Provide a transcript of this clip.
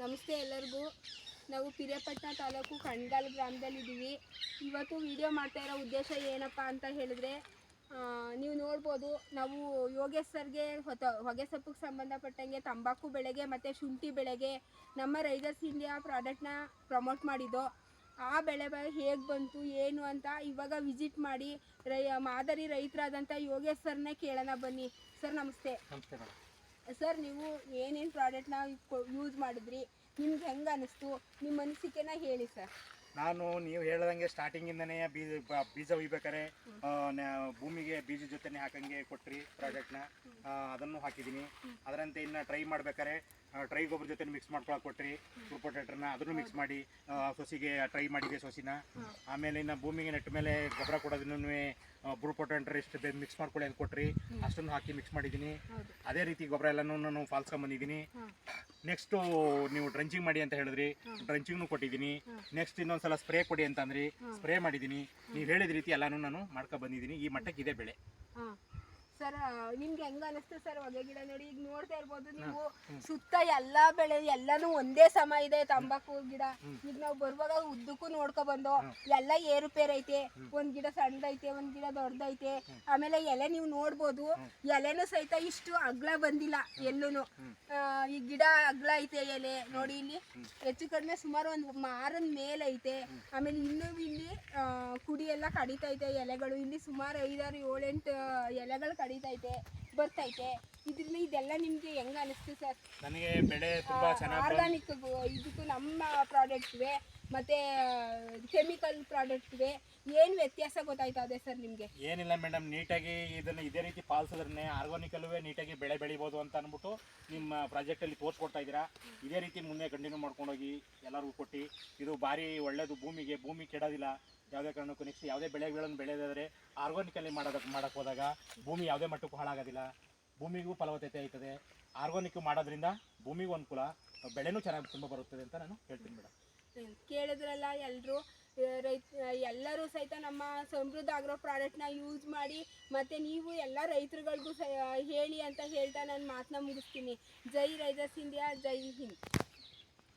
ನಮಸ್ತೆ ಎಲ್ಲರಿಗೂ. ನಾವು ಪಿರಿಯಾಪಟ್ಟಣ ತಾಲೂಕು ಕಣ್ಗಾಲ್ ಗ್ರಾಮದಲ್ಲಿದ್ದೀವಿ. ಇವತ್ತು ವಿಡಿಯೋ ಮಾಡ್ತಾ ಇರೋ ಉದ್ದೇಶ ಏನಪ್ಪ ಅಂತ ಹೇಳಿದ್ರೆ, ನೀವು ನೋಡ್ಬೋದು, ನಾವು ಯೋಗೇಶ್ ಸರ್ಗೆ ಹೊಗೆ ಸೊಪ್ಪಿಗೆ ಸಂಬಂಧಪಟ್ಟಂಗೆ ತಂಬಾಕು ಬೆಳೆಗೆ ಮತ್ತು ಶುಂಠಿ ಬೆಳೆಗೆ ನಮ್ಮ ರೈಸರ್ಸ್ ಇಂಡಿಯಾ ಪ್ರಾಡಕ್ಟ್ನ ಪ್ರಮೋಟ್ ಮಾಡಿದ್ದು. ಆ ಬೆಳೆ ಹೇಗೆ ಬಂತು ಏನು ಅಂತ ಇವಾಗ ವಿಸಿಟ್ ಮಾಡಿ ಮಾದರಿ ರೈತರಾದಂಥ ಯೋಗೇಶ್ ಸರ್ನೇ ಕೇಳೋಣ ಬನ್ನಿ. ಸರ್ ನಮಸ್ತೆ. ನಮಸ್ತೆ ಮೇಡಮ್. ಸರ್, ನೀವು ಏನೇನು ಪ್ರಾಡಕ್ಟ್ನ ಯೂಸ್ ಮಾಡಿದ್ರಿ, ನಿಮ್ಗೆ ಹೆಂಗೆ ಅನ್ನಿಸ್ತು, ನಿಮ್ಮ ಅನಿಸಿಕೆನ ಹೇಳಿ ಸರ್. ನಾನು ನೀವು ಹೇಳ್ದಂಗೆ ಸ್ಟಾರ್ಟಿಂಗಿಂದನೇ ಬೀಜ ಒಯ್ಬೇಕಾರೆ ಭೂಮಿಗೆ ಬೀಜ ಜೊತೆನೇ ಹಾಕಂಗೆ ಕೊಟ್ರಿ ಪ್ರಾಡಕ್ಟ್ನ, ಅದನ್ನು ಹಾಕಿದ್ದೀನಿ. ಅದರಂತೆ ಇನ್ನು ಟ್ರೈ ಮಾಡ್ಬೇಕಾರೆ ಟ್ರೈ ಗೊಬ್ಬರ ಜೊತೆ ಮಿಕ್ಸ್ ಮಾಡ್ಕೊಳಕ್ಕೆ ಕೊಟ್ರಿ ಪ್ರೊಪೋಟೇಟರ್ನ, ಅದನ್ನು ಮಿಕ್ಸ್ ಮಾಡಿ ಸೊಸಿಗೆ ಟ್ರೈ ಮಾಡಿದೆ ಸೊಸಿನ. ಆಮೇಲೆ ಇನ್ನು ಭೂಮಿಗೆ ನೆಟ್ಟ ಮೇಲೆ ಗೊಬ್ಬರ ಕೊಡೋದನ್ನು ಪ್ರೊಪೋಟೇಟರ್ ಎಷ್ಟು ಮಿಕ್ಸ್ ಮಾಡ್ಕೊಳ್ಳಿ ಅಂತ ಕೊಟ್ರಿ, ಅಷ್ಟನ್ನು ಹಾಕಿ ಮಿಕ್ಸ್ ಮಾಡಿದ್ದೀನಿ. ಅದೇ ರೀತಿ ಗೊಬ್ಬರ ಎಲ್ಲನೂ ನಾನು ಫಾಲ್ಸ್ಕೊಂಬಂದಿದ್ದೀನಿ. ನೆಕ್ಸ್ಟು ನೀವು ಡ್ರಂಚಿಂಗ್ ಮಾಡಿ ಅಂತ ಹೇಳಿದ್ರಿ, ಡ್ರಂಚಿಂಗ್ನು ಕೊಟ್ಟಿದ್ದೀನಿ. ನೆಕ್ಸ್ಟ್ ಇನ್ನೊಂದ್ಸಲ ಸ್ಪ್ರೇ ಕೊಡಿ ಅಂತಂದ್ರಿ, ಸ್ಪ್ರೇ ಮಾಡಿದ್ದೀನಿ. ನೀವು ಹೇಳಿದ ರೀತಿ ಎಲ್ಲನೂ ನಾನು ಮಾಡ್ಕೊ ಬಂದಿದ್ದೀನಿ. ಈ ಮಟ್ಟಕ್ಕೆ ಇದೆ ಬೆಳೆ. ಸರ್, ನಿಮ್ಗೆ ಹೆಂಗ ಅನಿಸ್ತು ಸರ್ ಹೊಗೆ ಗಿಡ ನೋಡಿ? ಈಗ ನೋಡ್ತಾ ಇರ್ಬೋದು ನೀವು, ಸುತ್ತ ಎಲ್ಲಾ ಬೆಳೆ ಎಲ್ಲಾನು ಒಂದೇ ಸಮ ಇದೆ. ತಂಬಾಕು ಗಿಡ ಈಗ ನಾವು ಬರುವಾಗ ಉದ್ದಕ್ಕೂ ನೋಡ್ಕೊ ಬಂದು ಎಲ್ಲ ಏರುಪೇರ್ ಐತೆ. ಒಂದ್ ಗಿಡ ಸಣ್ಣದೈತೆ, ಒಂದ್ ಗಿಡ ದೊಡ್ಡದೈತೆ. ಆಮೇಲೆ ಎಲೆ ನೀವು ನೋಡ್ಬೋದು, ಎಲೆನೂ ಸಹಿತ ಇಷ್ಟು ಅಗ್ಲ ಬಂದಿಲ್ಲ ಎಲ್ಲೂನು. ಈ ಗಿಡ ಅಗ್ಲ ಐತೆ ಎಲೆ ನೋಡಿ, ಇಲ್ಲಿ ಹೆಚ್ಚು ಕಡಿಮೆ ಸುಮಾರು ಒಂದು ಮಾರನ್ ಮೇಲೆ ಐತೆ. ಆಮೇಲೆ ಇನ್ನೂ ಇಲ್ಲಿ ಕುಡಿ ಎಲ್ಲ ಕಡಿತೈತೆ ಎಲೆಗಳು. ಇಲ್ಲಿ ಸುಮಾರು 5, 6, 7, 8 ಎಲೆಗಳು ಕಡಿತೈತೆ, ಬರ್ತೈತೆ. ಇದ್ರಿಂದ ಇದೆಲ್ಲ ನಿಮ್ಗೆ ಹೆಂಗ ಅನಿಸ್ತು ಸರ್? ನನಗೆ ಬೆಳೆ ತುಂಬಾ ಚೆನ್ನಾಗಿ ಆರ್ಗಾನಿಕ್ ಇದಕ್ಕೂ ನಮ್ಮ ಪ್ರಾಡಕ್ಟ್ಗೆ ಮತ್ತೆ ಕೆಮಿಕಲ್ ಪ್ರಾಡಕ್ಟ್ಗೆ ಏನು ವ್ಯತ್ಯಾಸ ಗೊತ್ತಾಯ್ತದೆ ಸರ್ ನಿಮಗೆ? ಏನಿಲ್ಲ ಮೇಡಮ್, ನೀಟಾಗಿ ಇದನ್ನು ಇದೇ ರೀತಿ ಪಾಲಿಸಿದ್ರೆ ಆರ್ಗಾನಿಕಲ್ಲೂ ನೀಟಾಗಿ ಬೆಳೆ ಬೆಳಿಬೋದು ಅಂತ ಅಂದ್ಬಿಟ್ಟು ನಿಮ್ಮ ಪ್ರಾಜೆಕ್ಟಲ್ಲಿ ತೋರಿಸ್ಕೊಡ್ತಾ ಇದ್ದೀರಾ. ಇದೇ ರೀತಿ ಮುಂದೆ ಕಂಟಿನ್ಯೂ ಮಾಡ್ಕೊಂಡೋಗಿ ಎಲ್ಲರಿಗೂ ಕೊಟ್ಟು, ಇದು ಭಾರಿ ಒಳ್ಳೆಯದು. ಭೂಮಿ ಕೆಡೋದಿಲ್ಲ ಯಾವುದೇ ಕಾರಣಕ್ಕೂ. ನೆಕ್ಸ್ಟ್ ಯಾವುದೇ ಬೆಳೆಗಳನ್ನು ಬೆಳೆದಾದರೆ ಆರ್ಗಾನಿಕಲ್ಲಿ ಮಾಡೋಕ್ಕೆ ಹೋದಾಗ ಭೂಮಿ ಯಾವುದೇ ಮಟ್ಟಕ್ಕೂ ಹಾಳಾಗೋದಿಲ್ಲ, ಭೂಮಿಗೂ ಫಲವತ್ತತೆ ಆಯ್ತದೆ. ಆರ್ಗಾನಿಕ್ ಮಾಡೋದ್ರಿಂದ ಭೂಮಿಗೂ ಅನುಕೂಲ, ಬೆಳೆನೂ ಚೆನ್ನಾಗಿ ತುಂಬ ಬರುತ್ತದೆ ಅಂತ ನಾನು ಹೇಳ್ತೀನಿ ಮೇಡಮ್. ಕೇಳಿದ್ರಲ್ಲ ಎಲ್ಲರೂ ಸಹಿತ ನಮ್ಮ ಸಮೃದ್ಧ ಆಗ್ರೋ ಪ್ರಾಡಕ್ಟ್ನ ಯೂಸ್ ಮಾಡಿ, ಮತ್ತು ನೀವು ಎಲ್ಲ ರೈತರುಗಳಿಗೂ ಹೇಳಿ ಅಂತ ಹೇಳ್ತಾ ನಾನು ಮಾತನ್ನ ಮುಗಿಸ್ತೀನಿ. ಜೈ ರೈಸರ್ಸ್ ಇಂಡಿಯಾ, ಜೈ ಹಿಂದ್.